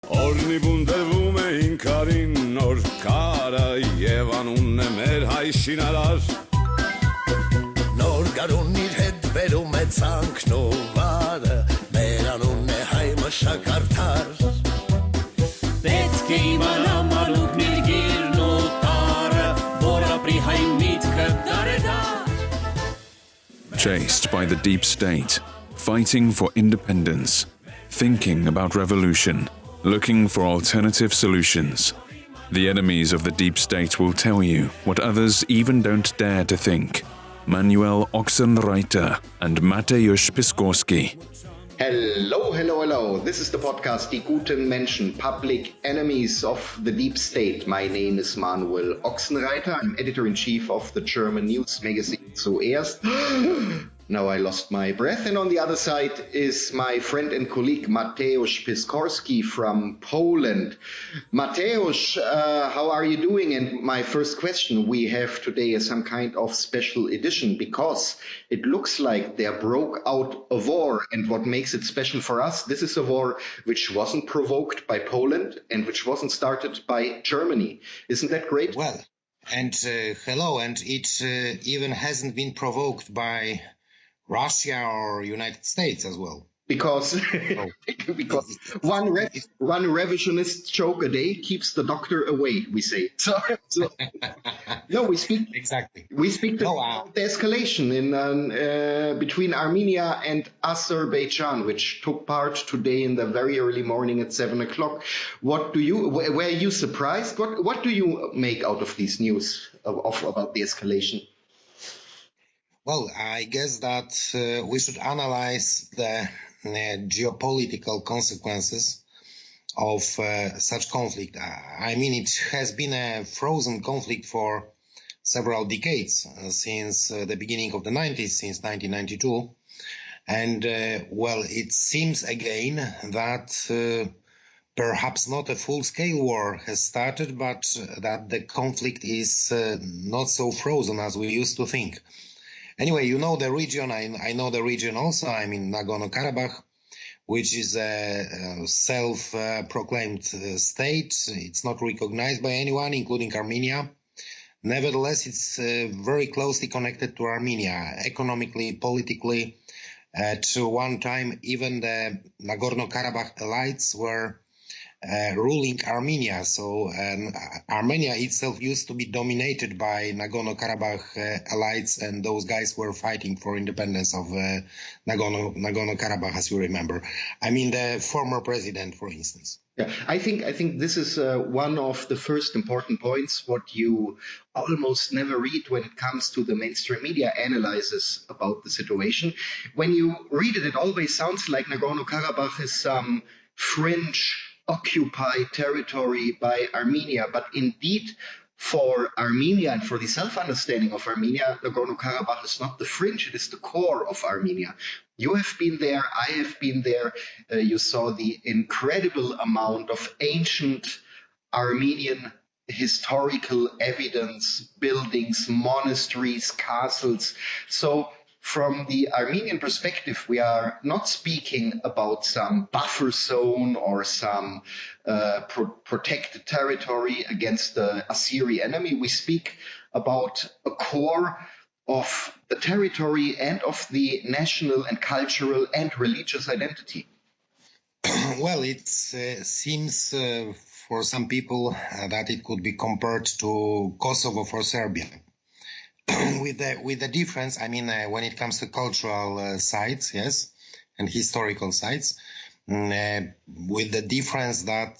Օրնի բունդերվում էին քարին նոր կարը եւ անունն է մեր հայ շինարար Նոր գարուն իր հետ բերում է ցանքն ու վարը մեր անունն է հայ մշակարդար Պետք է իմանա մանուկն իր գիրն ու տարը որ ապրի հայ միտքը դարեդար Chased by the deep state, fighting for independence, thinking about revolution, looking for alternative solutions. The enemies of the deep state will tell you what others even don't dare to think. Manuel Ochsenreiter and Mateusz Piskorski. Hello. This is the podcast DieGutenMenschen, Public Enemies of the Deep State. My name is Manuel Ochsenreiter. I'm editor-in-chief of the German news magazine Zuerst. Now I lost my breath. And on the other side is my friend and colleague Mateusz Piskorski from Poland. Mateusz, how are you doing? And my first question we have today is some kind of special edition because it looks like there broke out a war. And what makes it special for us, this is a war which wasn't provoked by Poland and which wasn't started by Germany. Isn't that great? Well, and hello. And it even hasn't been provoked by Russia or United States as well. Because one revisionist joke a day keeps the doctor away, we say. So no, we speak exactly. We speak about the escalation in between Armenia and Azerbaijan, which took part today in the very early morning at 7:00. Were you surprised? What do you make out of these news about the escalation? Well, I guess that we should analyze the geopolitical consequences of such conflict. I mean, it has been a frozen conflict for several decades, since the beginning of the 90s, since 1992. And, well, it seems again that perhaps not a full-scale war has started, but that the conflict is not so frozen as we used to think. Anyway, you know the region, I know the region also. I'm in Nagorno Karabakh, which is a self-proclaimed state. It's not recognized by anyone, including Armenia. Nevertheless, it's very closely connected to Armenia, economically, politically. At one time, even the Nagorno Karabakh elites were ruling Armenia. So Armenia itself used to be dominated by Nagorno Karabakh elites, and those guys were fighting for independence of Nagorno Karabakh, as you remember. I mean, the former president, for instance. Yeah, I think this is one of the first important points what you almost never read when it comes to the mainstream media analysis about the situation. When you read it, it always sounds like Nagorno Karabakh is some fringe occupied territory by Armenia, but indeed for Armenia and for the self-understanding of Armenia, Nagorno-Karabakh is not the fringe, it is the core of Armenia. You have been there, I have been there, you saw the incredible amount of ancient Armenian historical evidence, buildings, monasteries, castles. So from the Armenian perspective, we are not speaking about some buffer zone or some protected territory against the Assyrian enemy. We speak about a core of the territory and of the national and cultural and religious identity. Well, it seems for some people that it could be compared to Kosovo for Serbia. With the difference, I mean, when it comes to cultural sites, yes, and historical sites, with the difference that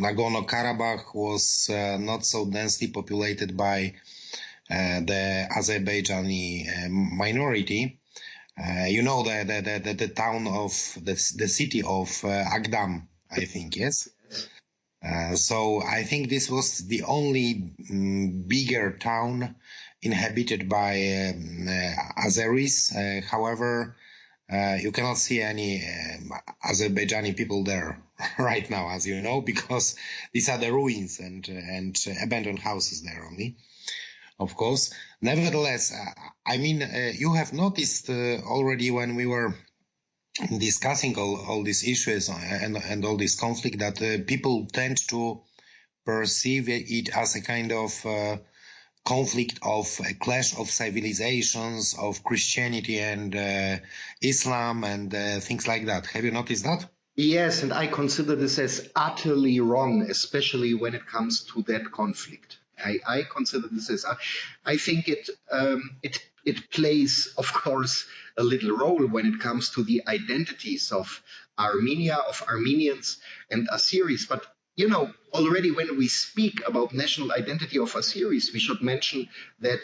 Nagorno-Karabakh was not so densely populated by the Azerbaijani minority. You know, the town of the city of Agdam, I think, yes? So I think this was the only bigger town inhabited by Azeris. However, you cannot see any Azerbaijani people there right now, as you know, because these are the ruins and abandoned houses there only, of course. Nevertheless, I mean, you have noticed already when we were discussing all these issues and all this conflict, that people tend to perceive it as a kind of conflict of a clash of civilizations, of Christianity and Islam and things like that. Have you noticed that? Yes, and I consider this as utterly wrong, especially when it comes to that conflict. I consider this as, I think it plays, of course, a little role when it comes to the identities of Armenia, of Armenians and Azeris. But, you know, already when we speak about national identity of Azeris, we should mention that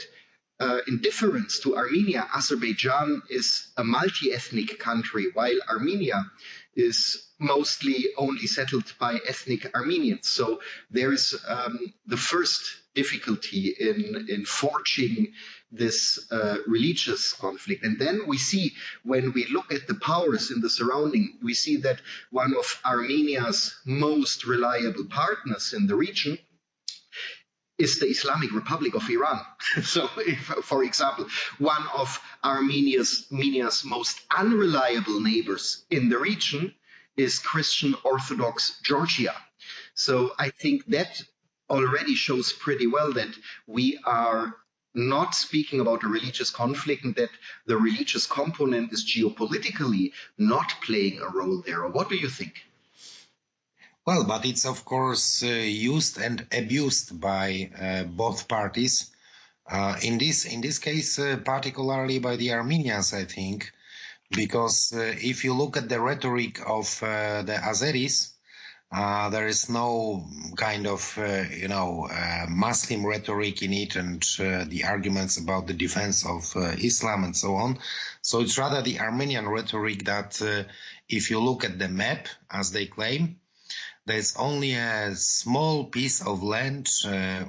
in difference to Armenia, Azerbaijan is a multi-ethnic country, while Armenia is mostly only settled by ethnic Armenians. So there is the first difficulty in forging this religious conflict. And then we see, when we look at the powers in the surrounding, we see that one of Armenia's most reliable partners in the region is the Islamic Republic of Iran. So, for example, one of Armenia's most unreliable neighbors in the region is Christian Orthodox Georgia. So I think that already shows pretty well that we are not speaking about a religious conflict and that the religious component is geopolitically not playing a role there. Or what do you think? Well, but it's of course used and abused by both parties. In this case, particularly by the Armenians, I think, because if you look at the rhetoric of the Azeris, there is no kind of Muslim rhetoric in it, and the arguments about the defense of Islam and so on. So it's rather the Armenian rhetoric that if you look at the map, as they claim, there's only a small piece of land,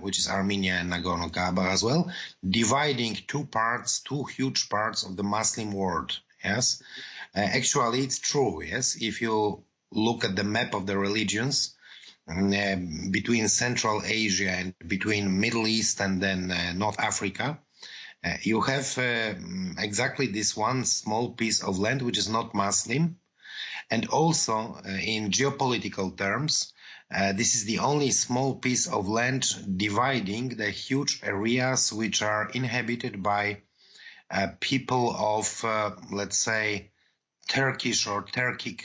which is Armenia and Nagorno Karabakh as well, dividing two huge parts of the Muslim world. Yes, actually it's true. Yes, if you look at the map of the religions between Central Asia and between Middle East and then North Africa, you have exactly this one small piece of land which is not Muslim. And also, in geopolitical terms, this is the only small piece of land dividing the huge areas which are inhabited by people of, let's say, Turkish or Turkic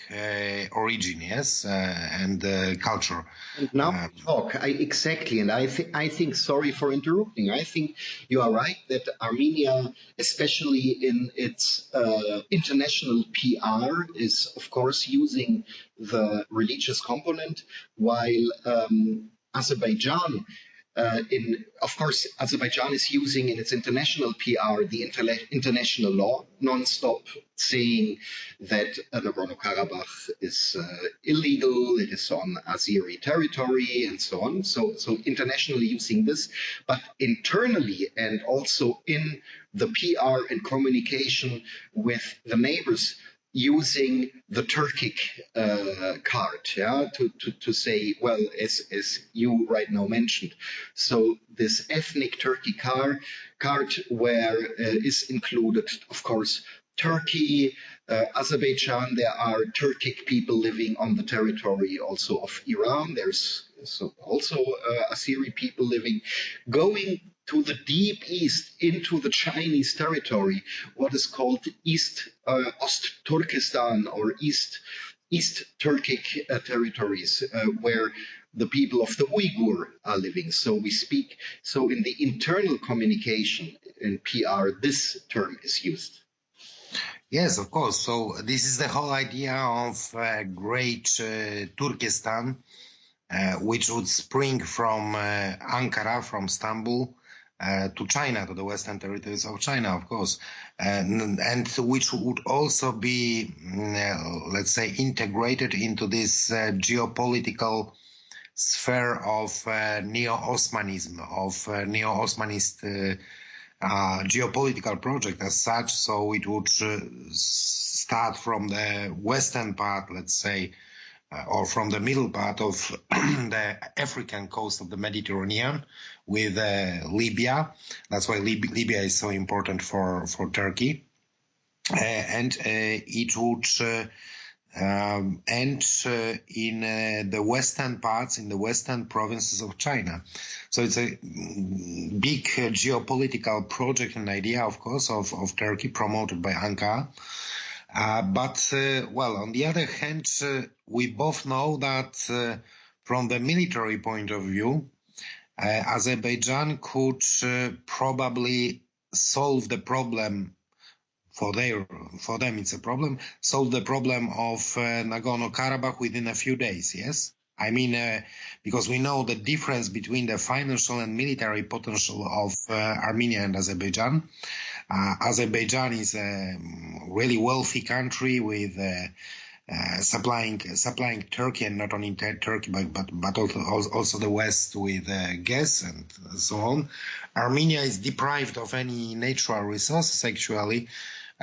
origin, yes, and culture. And now talk, exactly, and I think, sorry for interrupting, I think you are right that Armenia, especially in its international PR, is of course using the religious component, while Azerbaijan, Azerbaijan is using in its international PR the international law, non-stop saying that Nagorno Karabakh is illegal, it is on Azeri territory, and so on. So internationally using this, but internally and also in the PR and communication with the neighbors, using the Turkic card, to say, well, as you right now mentioned. So this ethnic Turkic card where is included, of course, Turkey, Azerbaijan. There are Turkic people living on the territory also of Iran. There's also Azeri people living. Going to the deep east into the Chinese territory, what is called Ost Turkestan or East Turkic territories, where the people of the Uyghur are living. So we speak, so in the internal communication in PR, this term is used. Yes, of course. So this is the whole idea of Great Turkestan, which would spring from Ankara, from Istanbul, to China, to the western territories of China, of course, and which would also be, let's say, integrated into this geopolitical sphere of neo-Osmanism, of neo-Osmanist geopolitical project as such. So it would start from the western part, let's say, or from the middle part of the African coast of the Mediterranean with Libya. That's why Libya is so important for Turkey. and it would end in the western parts, in the western provinces of China. So it's a big geopolitical project and idea, of course, of Turkey, promoted by Ankara. But on the other hand, we both know that from the military point of view, Azerbaijan could probably solve the problem. For them, it's a problem. Solve the problem of Nagorno Karabakh within a few days. Yes, I mean because we know the difference between the financial and military potential of Armenia and Azerbaijan. Azerbaijan is a really wealthy country with supplying Turkey, and not only Turkey but also the West with gas and so on. Armenia is deprived of any natural resources actually.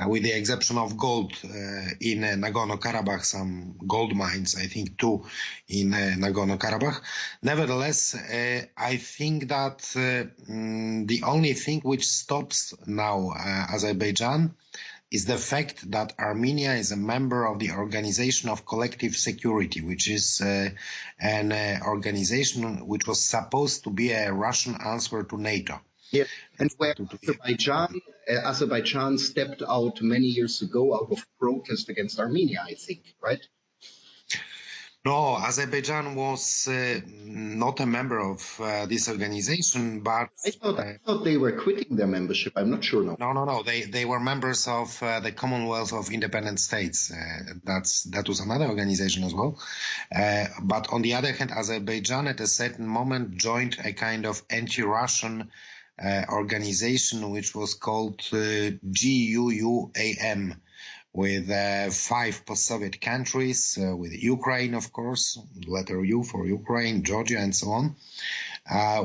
With the exception of gold in Nagorno Karabakh, some gold mines, I think 2 in Nagorno Karabakh. Nevertheless, I think that the only thing which stops now Azerbaijan is the fact that Armenia is a member of the Organization of Collective Security, which is an organization which was supposed to be a Russian answer to NATO. Yeah, and where Azerbaijan stepped out many years ago out of protest against Armenia, I think, right? No, Azerbaijan was not a member of this organization, but I thought they were quitting their membership. I'm not sure now. No. They were members of the Commonwealth of Independent States. That was another organization as well. But on the other hand, Azerbaijan at a certain moment joined a kind of anti-Russian organization which was called GUUAM, with 5 post-Soviet countries, with Ukraine, of course, letter U for Ukraine, Georgia, and so on,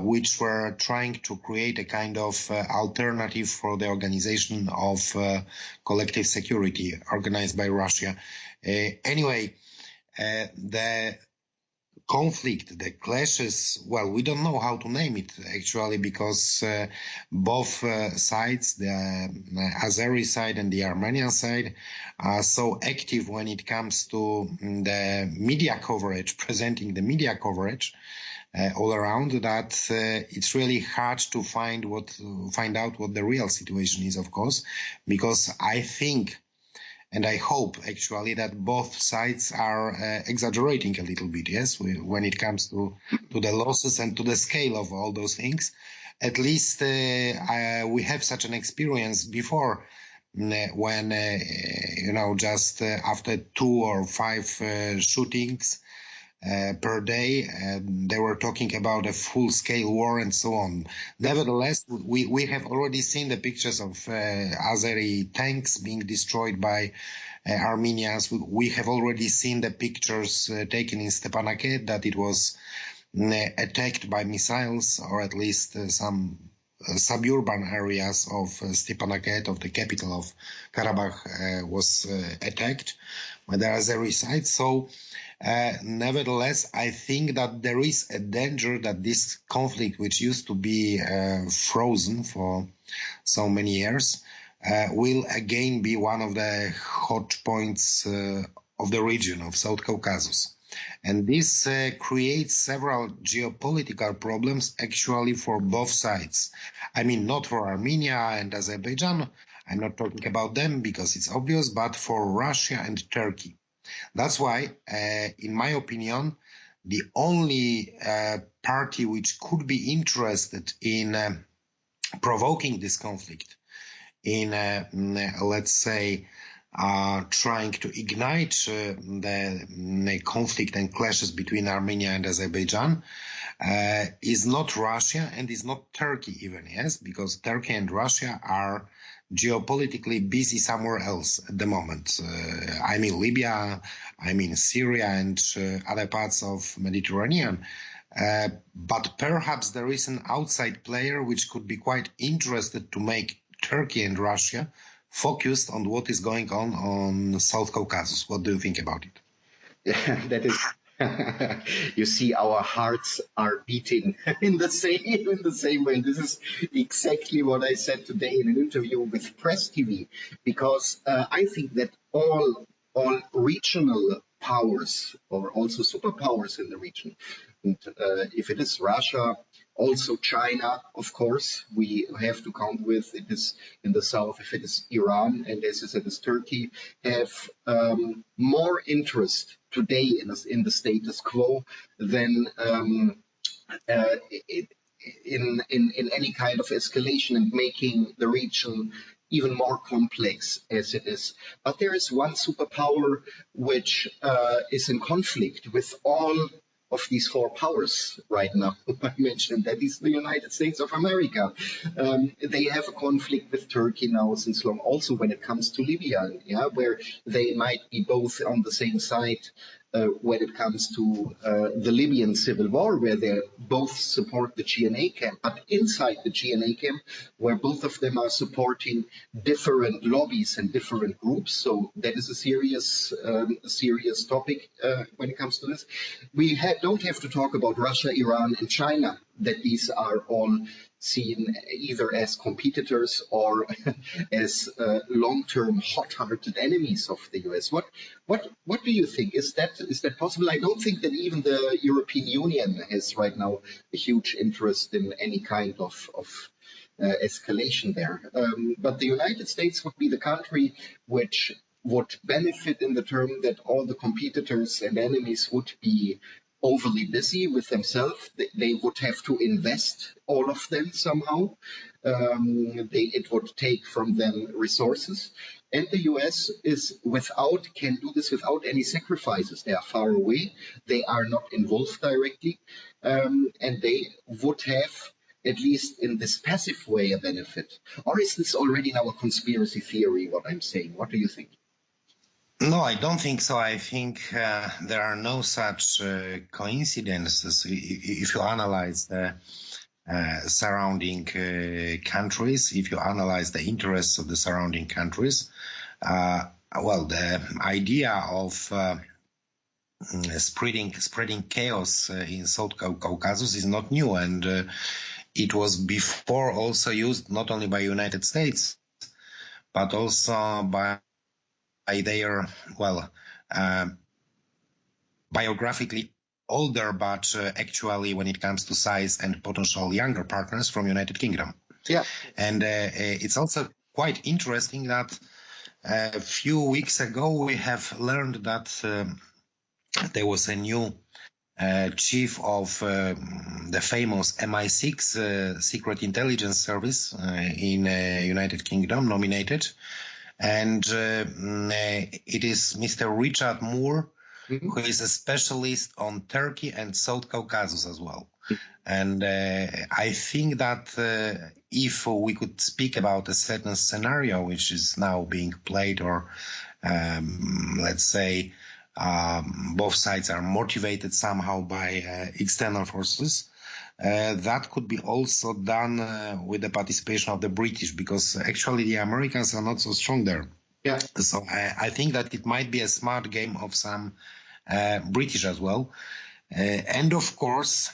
which were trying to create a kind of alternative for the organization of collective security organized by Russia. Anyway, the conflict, the clashes, well, we don't know how to name it actually, because both sides, the Azeri side and the Armenian side, are so active when it comes to the media coverage, presenting the media coverage all around, that it's really hard to find out what the real situation is, of course, because I think, and I hope actually, that both sides are exaggerating a little bit, yes, when it comes to the losses and to the scale of all those things. At least we have such an experience before, when, just after 2 or 5 shootings per day, they were talking about a full-scale war and so on. Nevertheless, we have already seen the pictures of Azeri tanks being destroyed by Armenians. We have already seen the pictures taken in Stepanakert, that it was attacked by missiles, or at least some suburban areas of Stepanakert, of the capital of Karabakh, was attacked by the Azeri side. So nevertheless, I think that there is a danger that this conflict, which used to be frozen for so many years, will again be one of the hot points of the region of South Caucasus. And this creates several geopolitical problems actually for both sides. I mean, not for Armenia and Azerbaijan, I'm not talking about them because it's obvious, but for Russia and Turkey. That's why, in my opinion, the only party which could be interested in provoking this conflict, in, let's say, trying to ignite the conflict and clashes between Armenia and Azerbaijan, is not Russia and is not Turkey even, yes, because Turkey and Russia are geopolitically busy somewhere else at the moment. I mean Libya, I mean Syria and other parts of Mediterranean. But perhaps there is an outside player which could be quite interested to make Turkey and Russia focused on what is going on South Caucasus. What do you think about it? Yeah, You see, our hearts are beating in the same way. This is exactly what I said today in an interview with Press TV, because I think that all regional powers, or also superpowers in the region, and if it is Russia, also China, of course, we have to count with. It is in the south. If it is Iran, and as I said, is Turkey, have more interest today in the status quo than in any kind of escalation and making the region even more complex as it is. But there is one superpower which is in conflict with all of these four powers right now. I mentioned that is the United States of America. They have a conflict with Turkey now since long, also when it comes to Libya, where they might be both on the same side when it comes to the Libyan civil war, where they both support the GNA camp, but inside the GNA camp, where both of them are supporting different lobbies and different groups. So that is a serious topic when it comes to this. We don't have to talk about Russia, Iran, and China, that these are all seen either as competitors or as long-term hot-hearted enemies of the US. What do you think? Is that possible? I don't think that even the European Union has right now a huge interest in any kind of escalation there. But the United States would be the country which would benefit in the term that all the competitors and enemies would be overly busy with themselves. They would have to invest, all of them somehow. It would take from them resources. And the US can do this without any sacrifices. They are far away. They are not involved directly. And they would have, at least in this passive way, a benefit. Or is this already now a conspiracy theory, what I'm saying? What do you think? No, I don't think so. I think there are no such coincidences. If you analyze the surrounding countries, if you analyze the interests of the surrounding countries, the idea of spreading chaos in South Caucasus is not new, and it was before also used not only by United States, but also by their, biographically older, but actually when it comes to size and potential younger partners from United Kingdom. Yeah. And it's also quite interesting that a few weeks ago we have learned that there was a new chief of the famous MI6 secret intelligence service in United Kingdom nominated. And it is Mr. Richard Moore, who is a specialist on Turkey and South Caucasus as well. And I think that if we could speak about a certain scenario which is now being played, or let's say both sides are motivated somehow by external forces, that could be also done with the participation of the British, because actually the Americans are not so strong there. Yeah. So I think that it might be a smart game of some British as well. And of course,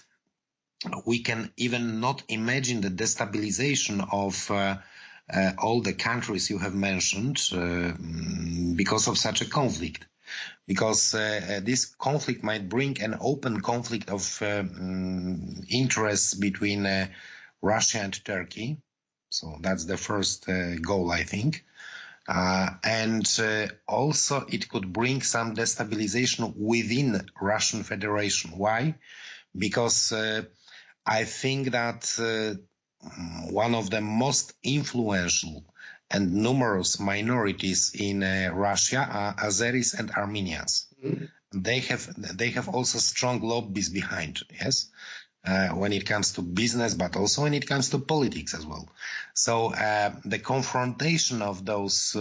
we can even not imagine the destabilization of all the countries you have mentioned because of such a conflict. Because this conflict might bring an open conflict of interests between Russia and Turkey. So that's the first goal, I think. And also it could bring some destabilization within Russian Federation. Why? Because I think that one of the most influential and numerous minorities in Russia are Azeris and Armenians. Mm-hmm. They have also strong lobbies behind, yes, when it comes to business, but also when it comes to politics as well. So the confrontation of those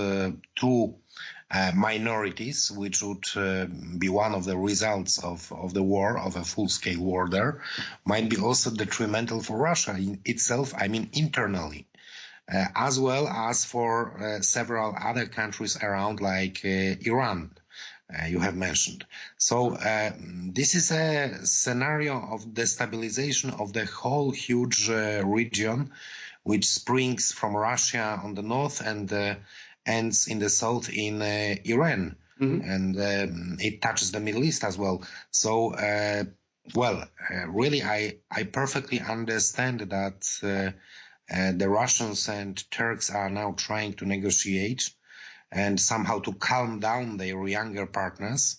two minorities, which would be one of the results of the war, of a full-scale war there, might be also detrimental for Russia itself, I mean internally. As well as for several other countries around, like Iran. you have mentioned. So this is a scenario of destabilization of the whole huge region, which springs from Russia on the north and ends in the south in Iran. And it touches the Middle East as well. So, really, I perfectly understand that the Russians and Turks are now trying to negotiate and somehow to calm down their younger partners.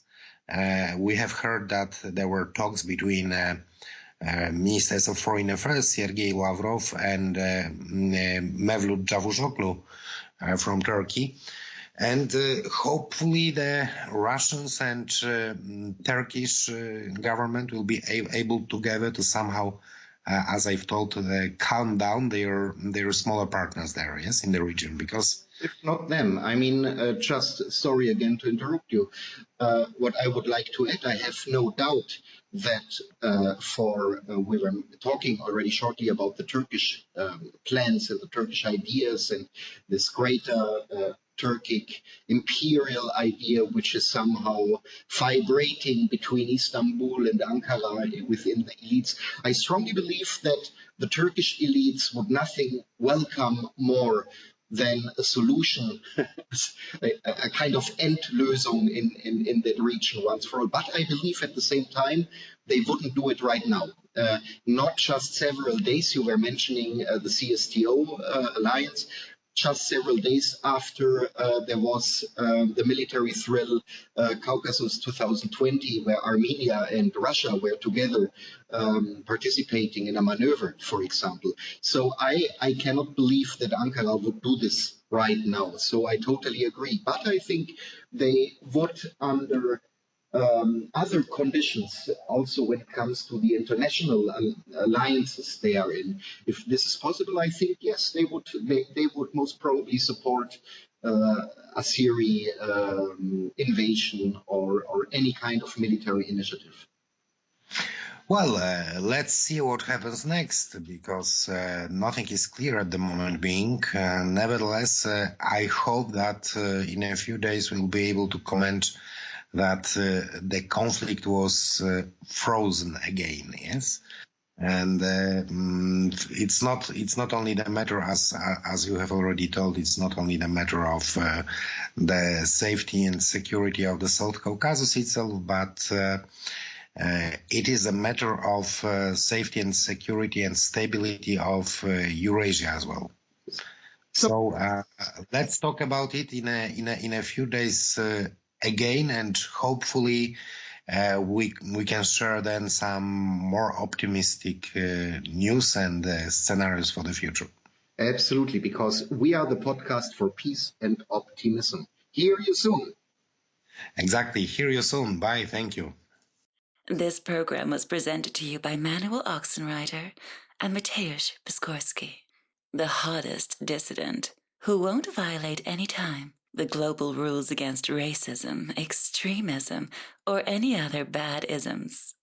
We have heard that there were talks between ministers of foreign affairs, Sergei Lavrov and Mevlut Cavusoglu from Turkey. And hopefully the Russians and Turkish government will be able together to somehow, as I've told, calm down their smaller partners there, yes, in the region. Because if not them, I mean, just sorry again to interrupt you. What I would like to add, I have no doubt that we were talking already shortly about the Turkish plans and the Turkish ideas and this greater Turkic imperial idea, which is somehow vibrating between Istanbul and Ankara within the elites. I strongly believe that the Turkish elites would nothing welcome more than a solution, a kind of Endlösung in that region once for all. But I believe at the same time, they wouldn't do it right now. Not just several days, you were mentioning the CSTO alliance, just several days after there was the military thrill Caucasus 2020, where Armenia and Russia were together participating in a maneuver, for example. So I cannot believe that Ankara would do this right now. So I totally agree. But I think they would, under other conditions, also when it comes to the international alliances they are in. If this is possible, I think yes, they would most probably support a Syria invasion or any kind of military initiative. Well, let's see what happens next, because nothing is clear at the moment being. Nevertheless, I hope that in a few days we'll be able to comment that the conflict was frozen again, yes? And it's not only the matter, as you have already told, it's not only the matter of the safety and security of the South Caucasus itself, but it is a matter of safety and security and stability of Eurasia as well. So let's talk about it in a few days again, and hopefully we can share then some more optimistic news and scenarios for the future. Absolutely, because we are the podcast for peace and optimism. Hear you soon. Exactly. Hear you soon. Bye. Thank you. This program was presented to you by Manuel Ochsenreiter and Mateusz Piskorski, the hottest dissident who won't violate any time the global rules against racism, extremism, or any other bad isms.